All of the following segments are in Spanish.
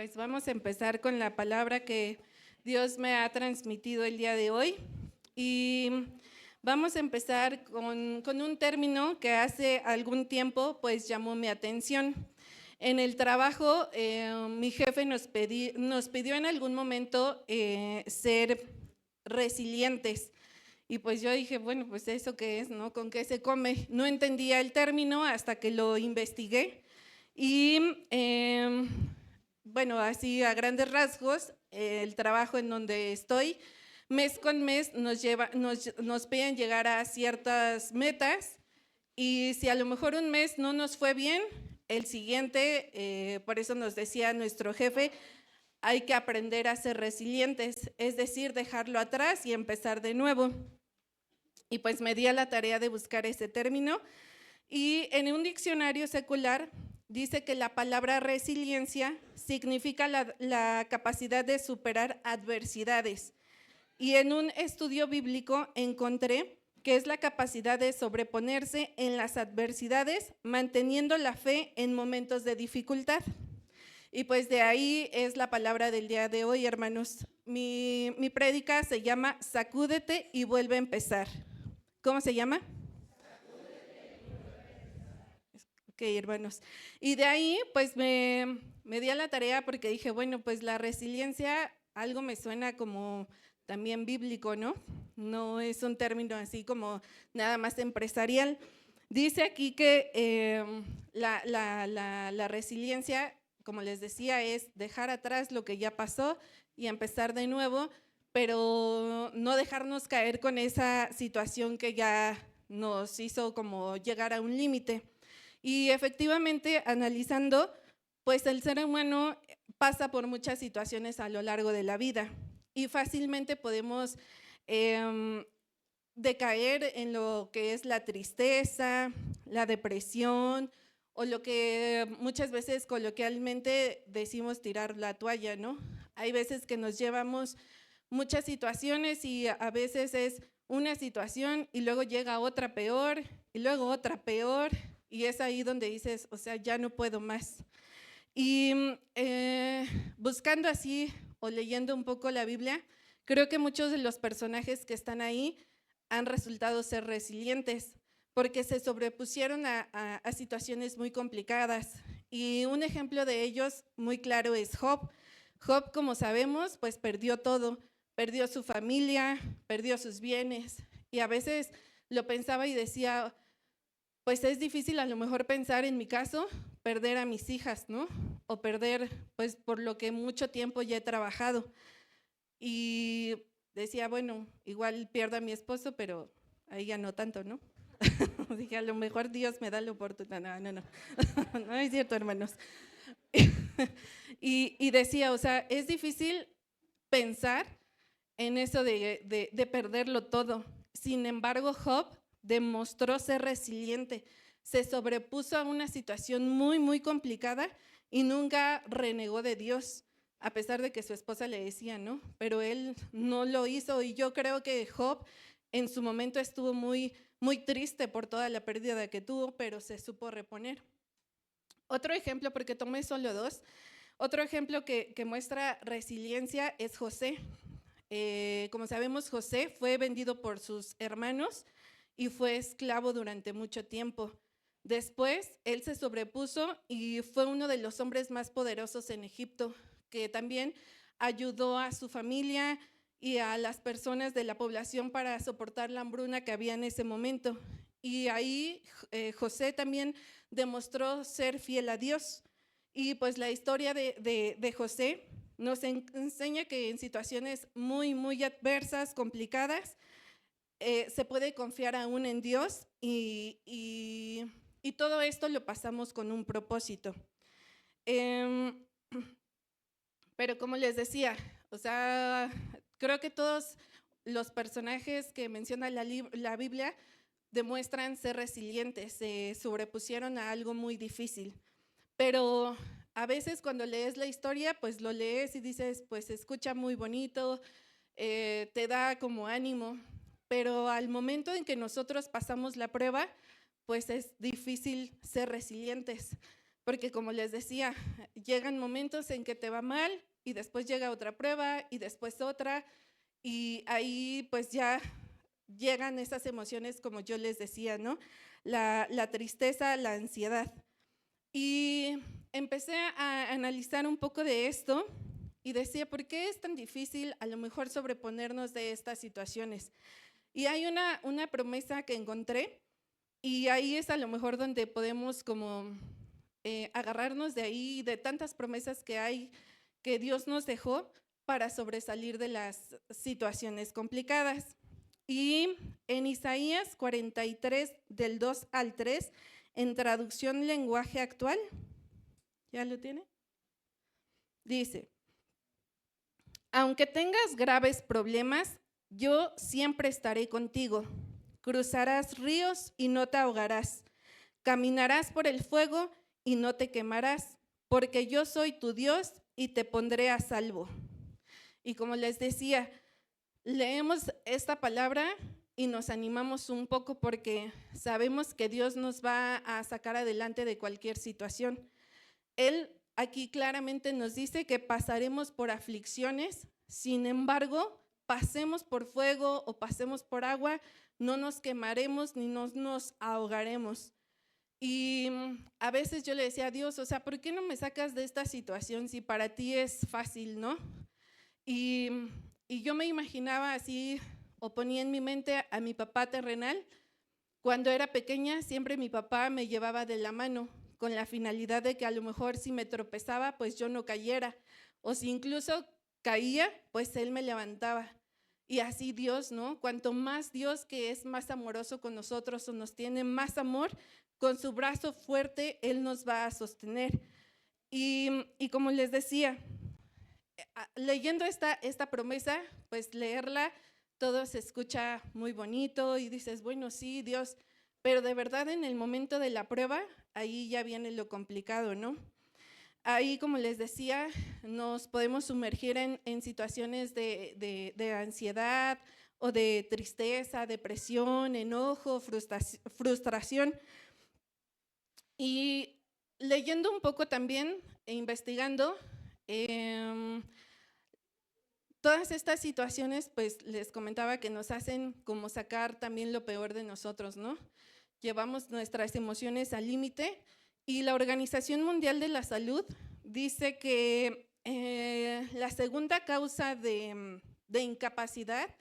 Pues vamos a empezar con la palabra que Dios me ha transmitido el día de hoy. Y vamos a empezar con un término que hace algún tiempo pues llamó mi atención. En el trabajo, mi jefe nos pidió en algún momento ser resilientes. Y pues yo dije, bueno, pues ¿eso qué es, no? ¿Con qué se come? No entendía el término hasta que lo investigué. Y bueno, así a grandes rasgos, el trabajo en donde estoy, mes con mes nos piden llegar a ciertas metas y si a lo mejor un mes no nos fue bien, el siguiente, por eso nos decía nuestro jefe, hay que aprender a ser resilientes, es decir, dejarlo atrás y empezar de nuevo. Y pues me di a la tarea de buscar ese término y en un diccionario secular dice que la palabra resiliencia significa la capacidad de superar adversidades. Y en un estudio bíblico encontré que es la capacidad de sobreponerse en las adversidades, manteniendo la fe en momentos de dificultad. Y pues de ahí es la palabra del día de hoy, hermanos. Mi prédica se llama Sacúdete y vuelve a empezar. ¿Cómo se llama? Ok, hermanos. Y de ahí, pues me di a la tarea porque dije, bueno, pues la resiliencia, algo me suena como también bíblico, ¿no? No es un término así como nada más empresarial. Dice aquí que la resiliencia, como les decía, es dejar atrás lo que ya pasó y empezar de nuevo, pero no dejarnos caer con esa situación que ya nos hizo como llegar a un límite. Y efectivamente, analizando, pues el ser humano pasa por muchas situaciones a lo largo de la vida y fácilmente podemos decaer en lo que es la tristeza, la depresión o lo que muchas veces coloquialmente decimos tirar la toalla, ¿no? Hay veces que nos llevamos muchas situaciones y a veces es una situación y luego llega otra peor y luego otra peor y es ahí donde dices, o sea, ya no puedo más. Y buscando así o leyendo un poco la Biblia, creo que muchos de los personajes que están ahí han resultado ser resilientes porque se sobrepusieron a situaciones muy complicadas. Y un ejemplo de ellos muy claro es Job. Job, como sabemos, pues perdió todo, perdió su familia, perdió sus bienes y a veces lo pensaba y decía, pues es difícil a lo mejor pensar en mi caso, perder a mis hijas, ¿no? O perder, pues por lo que mucho tiempo ya he trabajado. Y decía, bueno, igual pierdo a mi esposo, pero ahí ya no tanto, ¿no? Dije, a lo mejor Dios me da la oportunidad. No, no, no. No es cierto, hermanos. Y decía, o sea, es difícil pensar en eso de perderlo todo. Sin embargo, Job demostró ser resiliente, se sobrepuso a una situación muy, muy complicada y nunca renegó de Dios, a pesar de que su esposa le decía, ¿no? Pero él no lo hizo y yo creo que Job en su momento estuvo muy, muy triste por toda la pérdida que tuvo, pero se supo reponer. Otro ejemplo, porque tomé solo dos, otro ejemplo que muestra resiliencia es José. Como sabemos, José fue vendido por sus hermanos y fue esclavo durante mucho tiempo. Después, él se sobrepuso y fue uno de los hombres más poderosos en Egipto, que también ayudó a su familia y a las personas de la población para soportar la hambruna que había en ese momento. Y ahí José también demostró ser fiel a Dios. Y pues la historia de José nos enseña que en situaciones muy, muy adversas, complicadas, se puede confiar aún en Dios y todo esto lo pasamos con un propósito. Pero como les decía, o sea, creo que todos los personajes que menciona la Biblia demuestran ser resilientes, se sobrepusieron a algo muy difícil. Pero a veces cuando lees la historia, pues lo lees y dices, pues se escucha muy bonito, te da como ánimo, pero al momento en que nosotros pasamos la prueba, pues es difícil ser resilientes, porque como les decía, llegan momentos en que te va mal y después llega otra prueba y después otra, y ahí pues ya llegan esas emociones como yo les decía, ¿no? La tristeza, la ansiedad. Y empecé a analizar un poco de esto y decía, ¿por qué es tan difícil a lo mejor sobreponernos de estas situaciones? Y hay una promesa que encontré y ahí es a lo mejor donde podemos como agarrarnos de ahí, de tantas promesas que hay que Dios nos dejó para sobresalir de las situaciones complicadas. Y en Isaías 43, del 2 al 3, en traducción lenguaje actual, ¿ya lo tiene? Dice, aunque tengas graves problemas, yo siempre estaré contigo. Cruzarás ríos y no te ahogarás. Caminarás por el fuego y no te quemarás, porque yo soy tu Dios y te pondré a salvo. Y como les decía, leemos esta palabra y nos animamos un poco porque sabemos que Dios nos va a sacar adelante de cualquier situación. Él aquí claramente nos dice que pasaremos por aflicciones, sin embargo, pasemos por fuego o pasemos por agua, no nos quemaremos ni nos ahogaremos. Y a veces yo le decía a Dios, o sea, ¿por qué no me sacas de esta situación si para ti es fácil, no? Y, y yo me imaginaba así, o ponía en mi mente a mi papá terrenal. Cuando era pequeña, siempre mi papá me llevaba de la mano con la finalidad de que a lo mejor si me tropezaba, pues yo no cayera. O si incluso caía, pues él me levantaba. Y así Dios, ¿no? Cuanto más Dios, que es más amoroso con nosotros o nos tiene más amor, con su brazo fuerte Él nos va a sostener. Y como les decía, leyendo esta promesa, pues leerla, todo se escucha muy bonito y dices, bueno, sí, Dios, pero de verdad en el momento de la prueba, ahí ya viene lo complicado, ¿no? Ahí, como les decía, nos podemos sumergir en situaciones de ansiedad o de tristeza, depresión, enojo, frustración. Y leyendo un poco también e investigando, todas estas situaciones, pues les comentaba que nos hacen como sacar también lo peor de nosotros, ¿no? Llevamos nuestras emociones al límite y la Organización Mundial de la Salud dice que la segunda causa de incapacidad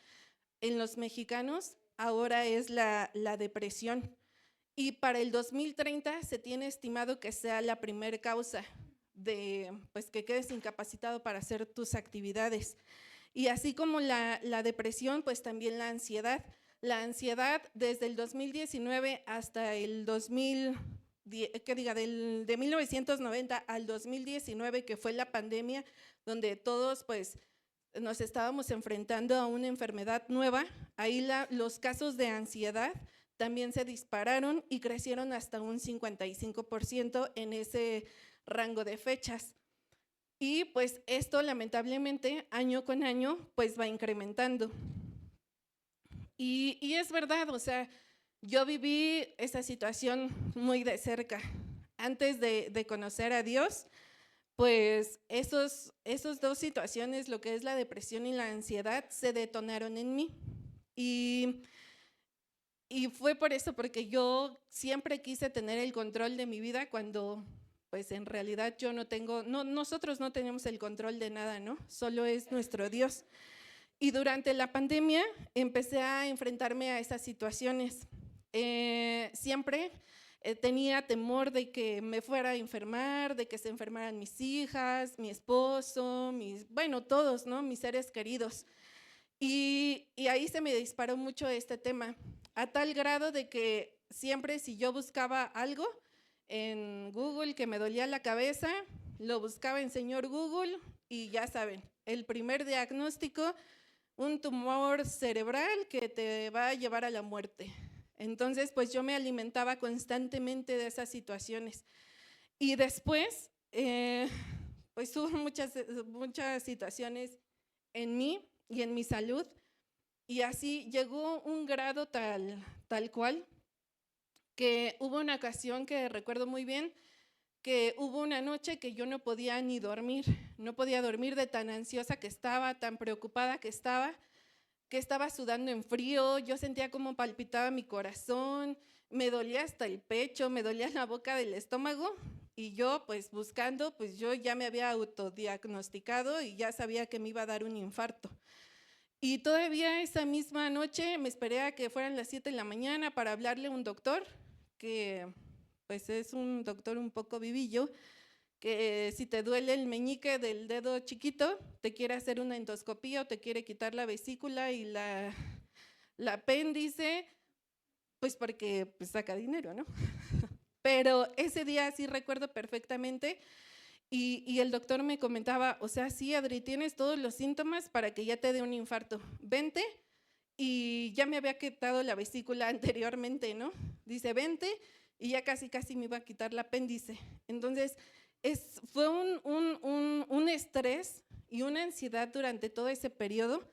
en los mexicanos ahora es la depresión. Y para el 2030 se tiene estimado que sea la primera causa de pues, que quedes incapacitado para hacer tus actividades. Y así como la depresión, pues también la ansiedad. La ansiedad desde el 2019 hasta el 2010, de 1990 al 2019, que fue la pandemia, donde todos pues nos estábamos enfrentando a una enfermedad nueva, ahí los casos de ansiedad también se dispararon y crecieron hasta un 55% en ese rango de fechas. Y pues esto lamentablemente año con año pues va incrementando. Y es verdad, o sea, yo viví esa situación muy de cerca. Antes de conocer a Dios, pues esos dos situaciones, lo que es la depresión y la ansiedad, se detonaron en mí. Y fue por eso, porque yo siempre quise tener el control de mi vida cuando pues en realidad yo no tengo, nosotros no tenemos el control de nada, ¿no? Solo es nuestro Dios. Y durante la pandemia empecé a enfrentarme a esas situaciones. Siempre tenía temor de que me fuera a enfermar, de que se enfermaran mis hijas, mi esposo, bueno, todos, ¿no? Mis seres queridos. Y ahí se me disparó mucho este tema, a tal grado de que siempre si yo buscaba algo en Google que me dolía la cabeza, lo buscaba en señor Google y ya saben, el primer diagnóstico, un tumor cerebral que te va a llevar a la muerte. Entonces, pues yo me alimentaba constantemente de esas situaciones. Y después, pues hubo muchas situaciones en mí y en mi salud, y así llegó un grado tal cual que hubo una ocasión que recuerdo muy bien que hubo una noche que yo no podía ni dormir, no podía dormir de tan ansiosa que estaba, tan preocupada que estaba sudando en frío, yo sentía como palpitaba mi corazón, me dolía hasta el pecho, me dolía la boca del estómago y yo pues buscando, pues yo ya me había autodiagnosticado y ya sabía que me iba a dar un infarto. Y todavía esa misma noche me esperé a que fueran las 7 de la mañana para hablarle a un doctor, que pues es un doctor un poco vivillo, que si te duele el meñique del dedo chiquito, te quiere hacer una endoscopía o te quiere quitar la vesícula y la apéndice, pues porque pues, saca dinero, ¿no? Pero ese día sí recuerdo perfectamente y el doctor me comentaba, o sea, sí, Adri, tienes todos los síntomas para que ya te dé un infarto. Vente, y ya me había quitado la vesícula anteriormente, ¿no? Dice, vente, y ya casi, casi me iba a quitar el apéndice. Entonces, fue un estrés y una ansiedad durante todo ese periodo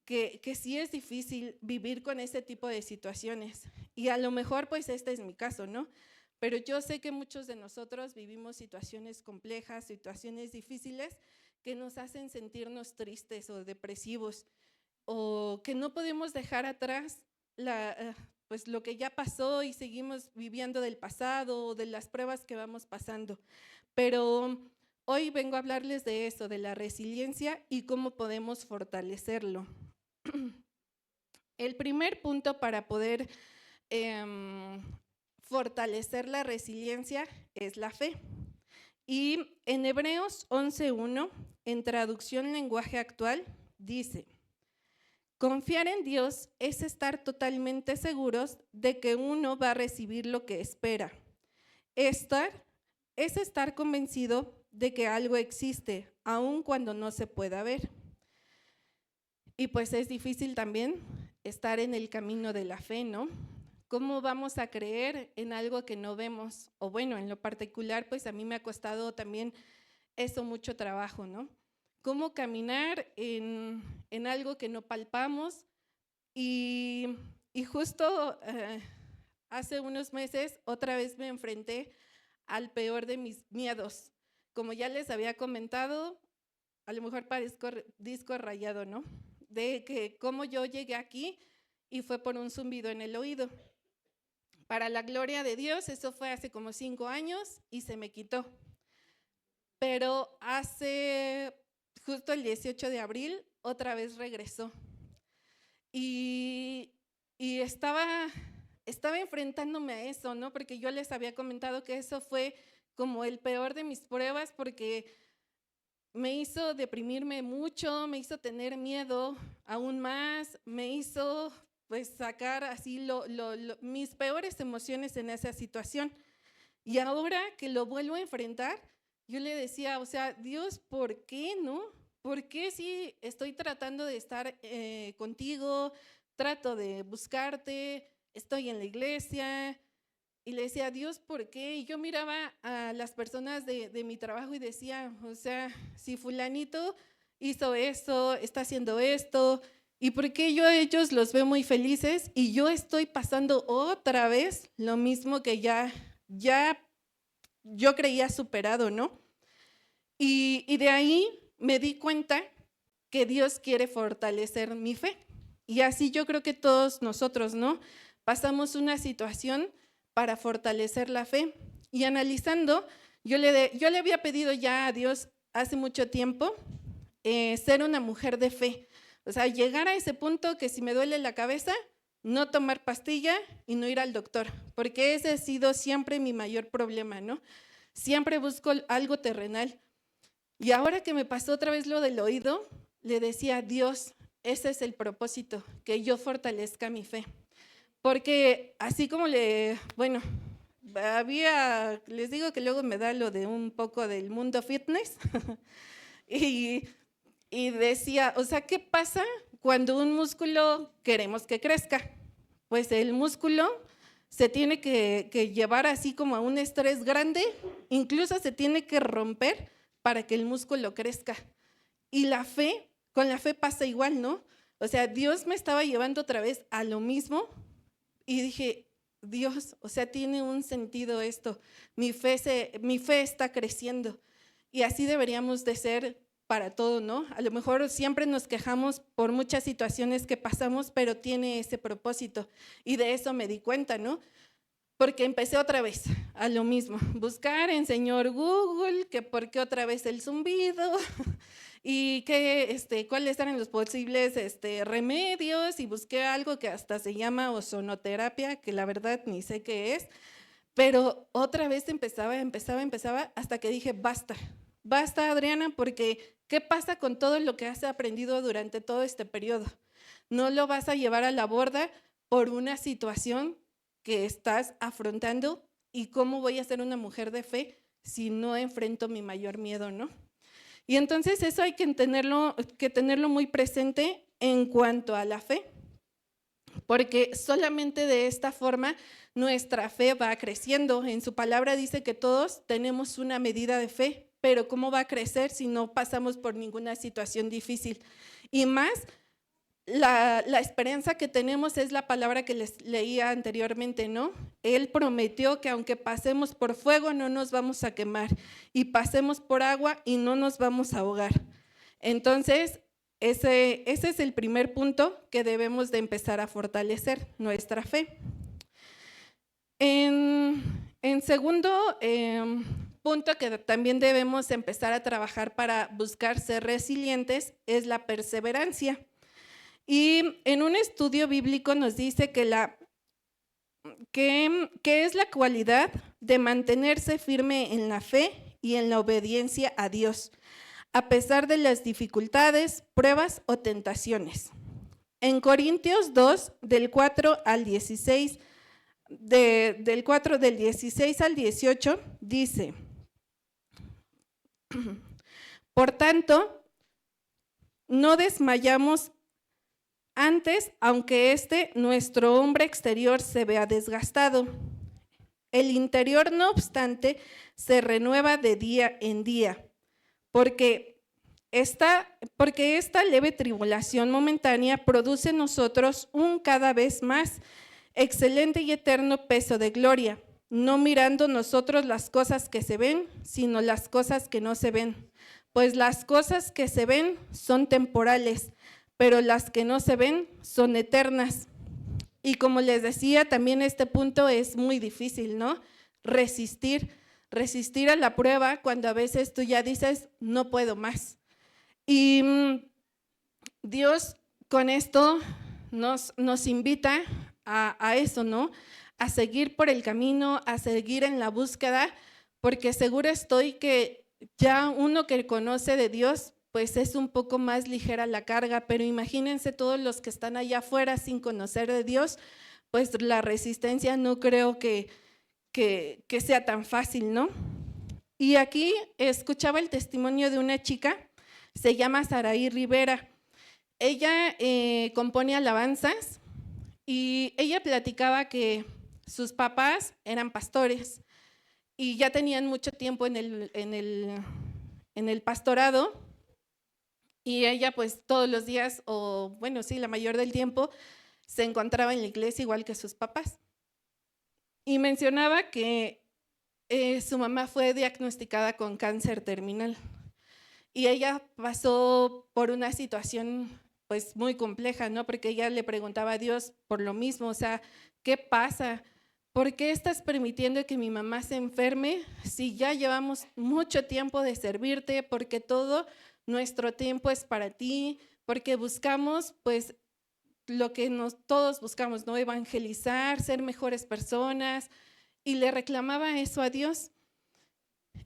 que sí es difícil vivir con ese tipo de situaciones. Y a lo mejor, pues, este es mi caso, ¿no? Pero yo sé que muchos de nosotros vivimos situaciones complejas, situaciones difíciles que nos hacen sentirnos tristes o depresivos o que no podemos dejar atrás pues lo que ya pasó y seguimos viviendo del pasado o de las pruebas que vamos pasando. Pero hoy vengo a hablarles de eso, de la resiliencia y cómo podemos fortalecerlo. El primer punto para poder fortalecer la resiliencia es la fe. Y en Hebreos 11:1, en traducción lenguaje actual, dice: confiar en Dios es estar totalmente seguros de que uno va a recibir lo que espera. Estar es estar convencido de que algo existe, aun cuando no se pueda ver. Y pues es difícil también estar en el camino de la fe, ¿no? ¿Cómo vamos a creer en algo que no vemos? O bueno, en lo particular, pues a mí me ha costado también eso mucho trabajo, ¿no? ¿Cómo caminar en algo que no palpamos? Y justo hace unos meses otra vez me enfrenté al peor de mis miedos. Como ya les había comentado, a lo mejor parezco disco rayado, ¿no? De que cómo yo llegué aquí y fue por un zumbido en el oído. Para la gloria de Dios, eso fue hace como 5 años y se me quitó. Pero hace justo el 18 de abril otra vez regresó. Y estaba enfrentándome a eso, ¿no? Porque yo les había comentado que eso fue como el peor de mis pruebas porque me hizo deprimirme mucho, me hizo tener miedo aún más, me hizo pues sacar así mis peores emociones en esa situación. Y ahora que lo vuelvo a enfrentar, yo le decía, o sea, Dios, ¿por qué no? ¿Por qué si estoy tratando de estar contigo, trato de buscarte, estoy en la iglesia? Y le decía, Dios, ¿por qué? Y yo miraba a las personas de mi trabajo y decía, o sea, si fulanito hizo esto, está haciendo esto, ¿y por qué yo a ellos los veo muy felices y yo estoy pasando otra vez lo mismo que ya yo creía superado, ¿no? Y de ahí me di cuenta que Dios quiere fortalecer mi fe. Y así yo creo que todos nosotros, ¿no? Pasamos una situación para fortalecer la fe. Y analizando, yo le había pedido ya a Dios hace mucho tiempo ser una mujer de fe. O sea, llegar a ese punto que si me duele la cabeza, no tomar pastilla y no ir al doctor, porque ese ha sido siempre mi mayor problema, ¿no? Siempre busco algo terrenal. Y ahora que me pasó otra vez lo del oído, le decía, Dios, ese es el propósito, que yo fortalezca mi fe. Porque así como bueno, les digo que luego me da lo de un poco del mundo fitness y decía, o sea, ¿qué pasa cuando un músculo queremos que crezca? Pues el músculo se tiene que llevar así como a un estrés grande, incluso se tiene que romper para que el músculo crezca. Y con la fe pasa igual, ¿no? O sea, Dios me estaba llevando otra vez a lo mismo y dije, Dios, o sea, tiene un sentido esto, mi fe está creciendo y así deberíamos de ser para todo, ¿no? A lo mejor siempre nos quejamos por muchas situaciones que pasamos, pero tiene ese propósito y de eso me di cuenta, ¿no? Porque empecé otra vez a lo mismo, buscar en señor Google, que por qué otra vez el zumbido y que, cuáles eran los posibles remedios y busqué algo que hasta se llama ozonoterapia, que la verdad ni sé qué es, pero otra vez empezaba hasta que dije, basta Adriana, porque ¿qué pasa con todo lo que has aprendido durante todo este periodo? No lo vas a llevar a la borda por una situación que estás afrontando y cómo voy a ser una mujer de fe si no enfrento mi mayor miedo, ¿no? Y entonces eso hay que tenerlo muy presente en cuanto a la fe, porque solamente de esta forma nuestra fe va creciendo. En su palabra dice que todos tenemos una medida de fe, pero ¿cómo va a crecer si no pasamos por ninguna situación difícil? Y más, la esperanza que tenemos es la palabra que les leía anteriormente, ¿no? Él prometió que aunque pasemos por fuego no nos vamos a quemar y pasemos por agua y no nos vamos a ahogar. Entonces, ese es el primer punto que debemos de empezar a fortalecer, nuestra fe. En segundo punto que también debemos empezar a trabajar para buscar ser resilientes es la perseverancia. Y en un estudio bíblico nos dice que es la cualidad de mantenerse firme en la fe y en la obediencia a Dios, a pesar de las dificultades, pruebas o tentaciones. En Corintios 2, del 4 al 16, del 16 al 18, dice, por tanto, no desmayamos antes, aunque nuestro hombre exterior se vea desgastado. El interior, no obstante, se renueva de día en día, porque esta leve tribulación momentánea produce en nosotros un cada vez más excelente y eterno peso de gloria, no mirando nosotros las cosas que se ven, sino las cosas que no se ven. Pues las cosas que se ven son temporales, pero las que no se ven son eternas. Y como les decía, también este punto es muy difícil, ¿no? Resistir a la prueba cuando a veces tú ya dices, no puedo más. Y Dios con esto nos invita a eso, ¿no? A seguir por el camino, a seguir en la búsqueda, porque seguro estoy que ya uno que conoce de Dios, pues es un poco más ligera la carga, pero imagínense todos los que están allá afuera sin conocer de Dios, pues la resistencia no creo que sea tan fácil, ¿no? Y aquí escuchaba el testimonio de una chica, se llama Saraí Rivera. Ella compone alabanzas y ella platicaba que sus papás eran pastores y ya tenían mucho tiempo en el pastorado. Y ella pues todos los días, o bueno, sí, la mayor del tiempo, se encontraba en la iglesia igual que sus papás. Y mencionaba que su mamá fue diagnosticada con cáncer terminal. Y ella pasó por una situación pues muy compleja, ¿no? Porque ella le preguntaba a Dios por lo mismo, o sea, ¿qué pasa? ¿Por qué estás permitiendo que mi mamá se enferme si ya llevamos mucho tiempo de servirte? Porque todo nuestro tiempo es para ti, porque buscamos pues lo que todos buscamos, ¿no? Evangelizar, ser mejores personas, y le reclamaba eso a Dios.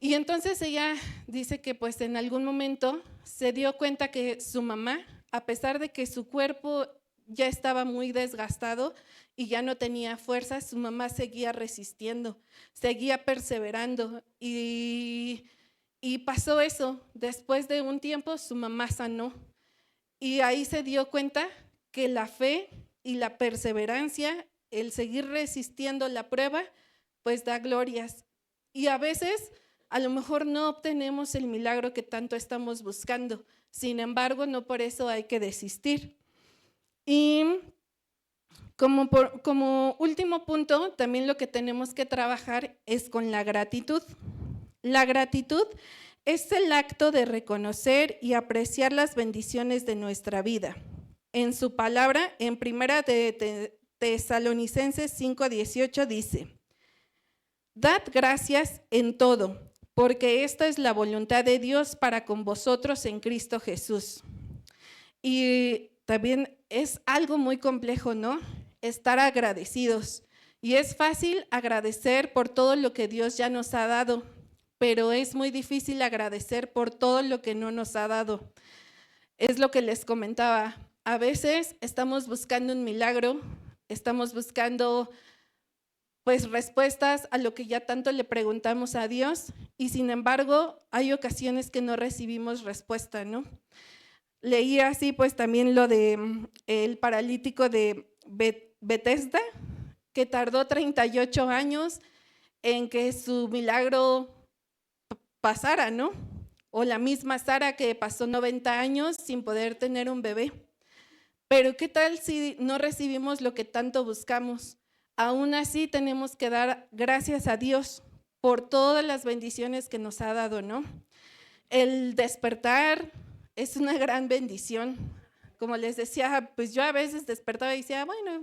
Y entonces ella dice que pues en algún momento se dio cuenta que su mamá, a pesar de que su cuerpo ya estaba muy desgastado y ya no tenía fuerza, su mamá seguía resistiendo, seguía perseverando y pasó eso. Después de un tiempo su mamá sanó y ahí se dio cuenta que la fe y la perseverancia, el seguir resistiendo la prueba, pues da glorias. Y a veces a lo mejor no obtenemos el milagro que tanto estamos buscando, sin embargo, no por eso hay que desistir. Y Como último punto, también lo que tenemos que trabajar es con la gratitud. La gratitud es el acto de reconocer y apreciar las bendiciones de nuestra vida. En su palabra, en Primera de Tesalonicenses 5:18 dice: Dad gracias en todo, porque esta es la voluntad de Dios para con vosotros en Cristo Jesús. Y también es algo muy complejo, ¿no? Estar agradecidos. Y es fácil agradecer por todo lo que Dios ya nos ha dado, pero es muy difícil agradecer por todo lo que no nos ha dado. Es lo que les comentaba. A veces estamos buscando un milagro, estamos buscando pues respuestas a lo que ya tanto le preguntamos a Dios, y sin embargo hay ocasiones que no recibimos respuesta, ¿no? Leí así pues también lo de el paralítico de Bethesda, que tardó 38 años en que su milagro pasara, ¿no? O la misma Sara, que pasó 90 años sin poder tener un bebé. Pero ¿qué tal si no recibimos lo que tanto buscamos? Aún así tenemos que dar gracias a Dios por todas las bendiciones que nos ha dado, ¿no? El despertar es una gran bendición. Como les decía, pues yo a veces despertaba y decía, bueno,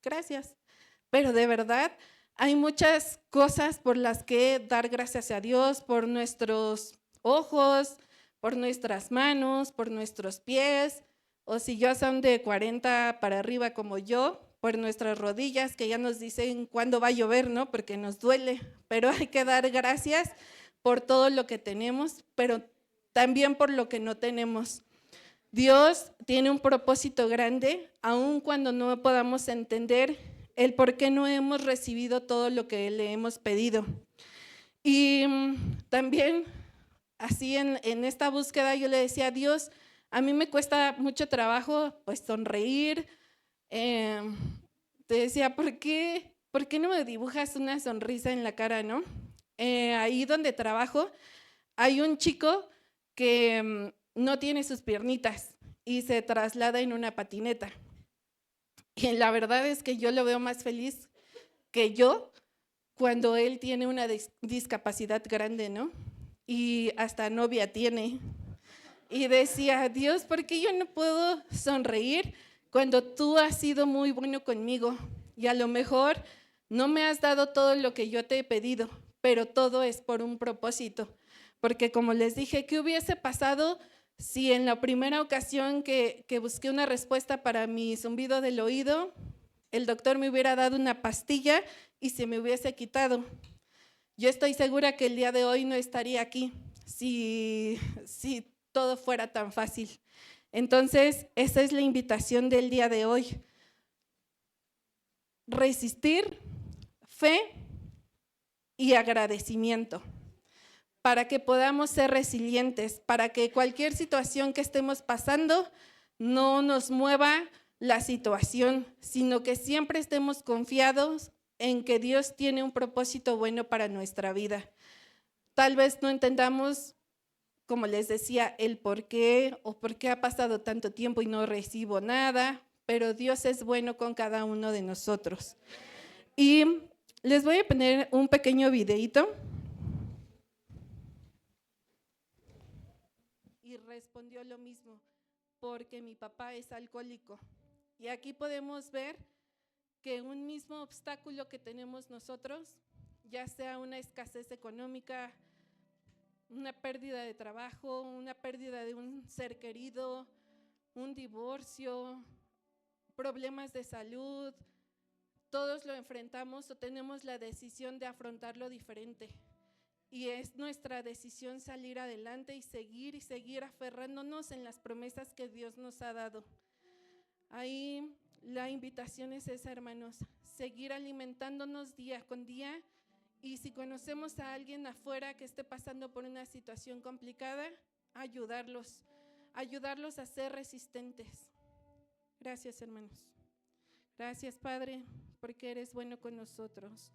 gracias. Pero de verdad hay muchas cosas por las que dar gracias a Dios, por nuestros ojos, por nuestras manos, por nuestros pies, o si ya son de 40 para arriba como yo, por nuestras rodillas, que ya nos dicen cuándo va a llover, ¿no? Porque nos duele, pero hay que dar gracias por todo lo que tenemos, pero también por lo que no tenemos. Dios tiene un propósito grande, aun cuando no podamos entender el por qué no hemos recibido todo lo que le hemos pedido. Y también así en esta búsqueda yo le decía a Dios, a mí me cuesta mucho trabajo pues sonreír. Te decía, ¿por qué no me dibujas una sonrisa en la cara, no? Ahí donde trabajo hay un chico que no tiene sus piernitas y se traslada en una patineta. Y la verdad es que yo lo veo más feliz que yo cuando él tiene una discapacidad grande, ¿no? Y hasta novia tiene. Y decía, Dios, ¿por qué yo no puedo sonreír cuando tú has sido muy bueno conmigo? Y a lo mejor no me has dado todo lo que yo te he pedido, pero todo es por un propósito. Porque como les dije, ¿qué hubiese pasado si en la primera ocasión que busqué una respuesta para mi zumbido del oído, el doctor me hubiera dado una pastilla y se me hubiese quitado? Yo estoy segura que el día de hoy no estaría aquí si todo fuera tan fácil. Entonces, esa es la invitación del día de hoy. Resistir, fe y agradecimiento, para que podamos ser resilientes, para que cualquier situación que estemos pasando no nos mueva la situación, sino que siempre estemos confiados en que Dios tiene un propósito bueno para nuestra vida. Tal vez no entendamos, como les decía, el por qué o por qué ha pasado tanto tiempo y no recibo nada, pero Dios es bueno con cada uno de nosotros. Y les voy a poner un pequeño videíto. Y respondió lo mismo, porque mi papá es alcohólico. Y aquí podemos ver que un mismo obstáculo que tenemos nosotros, ya sea una escasez económica, una pérdida de trabajo, una pérdida de un ser querido, un divorcio, problemas de salud, todos lo enfrentamos o tenemos la decisión de afrontarlo diferente. Y es nuestra decisión salir adelante y seguir aferrándonos en las promesas que Dios nos ha dado. Ahí la invitación es esa, hermanos, seguir alimentándonos día con día, y si conocemos a alguien afuera que esté pasando por una situación complicada, ayudarlos a ser resistentes. Gracias, hermanos. Gracias, Padre, porque eres bueno con nosotros.